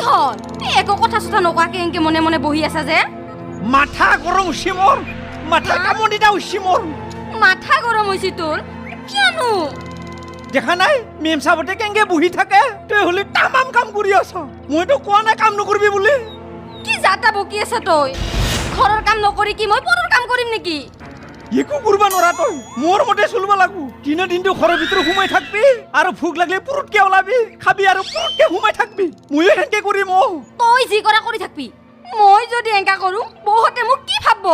হল একো কথা চথা নকোৱাকে এনকে মনে মনে বহি আছা যে মাথা গৰম উঠছি মোৰ মাথা কামনিটা উঠছি মোৰ মাথা গৰম হৈছে তোৰ কিয়নো দেখা নাই মেম চাবতে কেংকে বহি থাকে তই হলি তামাম কাম কৰি আছ মইতো কোৱা নাই কাম নকৰিবি বুলি কি যাতা বকি আছা তই ঘৰৰ কাম নকৰি কি মই পৰৰ কাম কৰিম নেকি একো কৰিব নোৱাৰা তই মোৰ মতে চলিব লাগবো দিনটো ঘৰৰ ভিতৰত সোমাই থাকবি আৰু ভোক লাগিলে পুৰুতকে ওলাবি খাবি আৰু পুৰুতকে সোমাই থাকবি ময়ো সেনেকে কৰিম তই যি কৰা কৰি থাকবি মই যদি এংকা কৰো বহুতে মোক কি ভাবব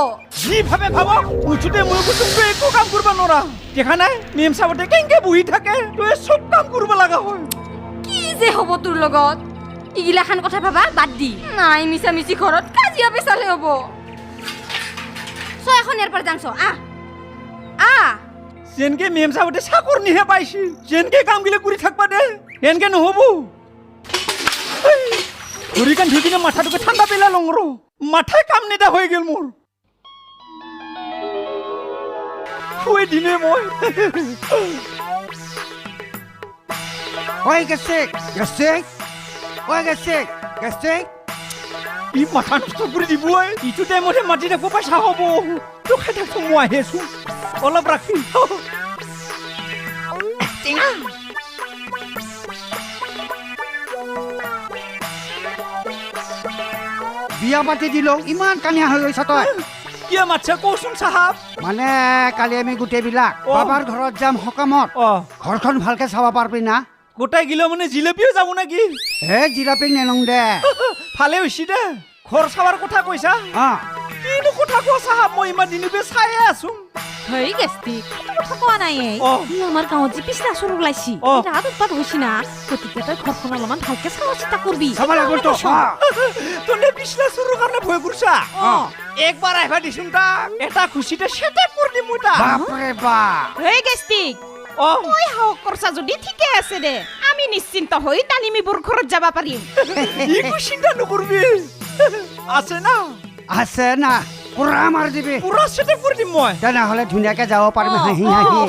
যি ভাবে ভাবক উঠোতে মই কৈছো একো কাম কৰিব নোৱাৰা দেখা নাই মেম চাবতে কেংকে বহি থাকে তই চব কাম কৰিব লগা হয় কি যে হ'ব তোৰ লগত ইগিলাখান কথা ভাবা বাদ দি নাই মিছা মিছি ঘৰত কাজিয়া পেচালে হ'ব চ এখন ইয়াৰ পৰা যাংছ যেনকে মেম চাবতে চাকৰ নিহে পাইছি যেনকে কাম গিলে কৰি থাকবা দে এনেকে নহব ঘড়ীখন ধুই কিনে মাথাটোকে ঠাণ্ডা পেলা লং ৰ মাথায় কাম নেদা হৈ গেল মোৰ শুই দিনে মই Oi, Gasek! Gasek! Oi, Gasek! Gasek! ই মাথা নষ্ট কৰি দিব ইটো টাইমতে মাতি ৰাখিব পইচা হ'ব তো খাই থাকছো মই আহি আছো অলপ ৰাখি বিয়া পাতি দিলো ইমান কানিয়া হৈ গৈছ তই কিয় মাতছে কচোন চাহাব মানে কালি আমি গোটেইবিলাক অ। বাবাৰ ঘৰত যাম সকামত অ ঘৰখন ভালকে চাব পাৰবি না গোটাই গিলো মানে জিলেপিও যাব নেকি হে জিলাপিক নেনং দে ভালে হৈছে দে ঘৰ চাৱাৰ কথা কৈছা অ কিনো কথা কোৱা চাহাব মই ইমান দিনবে চায়ে আছো হেই গেষ্টিক কথা কোৱা নাই অ। আমাৰ গাঁৱত যে পিছলা চুৰ ওলাইছি অ। ৰাত উৎপাত হৈছি না গতিকে তই ঘৰখন অলপমান ভালকে চাৱা চিতা কৰবি চাব লাগিব তো তোনে পিছলা চুৰৰ কাৰণে ভয় কৰিছা অ একবাৰ আহিবা দিছোন তাক এটা খুচিতে চেটেপ কৰি দিম মই তাক বাপৰে বাপ হেই গেষ্টিক অ তই হাও কৰছা যদি ঠিকে আছে দে আমি নিশ্চিন্ত হৈ তালিমিবোৰ ঘৰত যাব পাৰিম একো চিন্তা নকৰবি আছে না আছে না পুৰা মাৰি দিবি পুৰা চেটেপ কৰি দিম মই তেনেহ'লে ধুনীয়াকে যাব পাৰিবি হাঁহি হাঁহি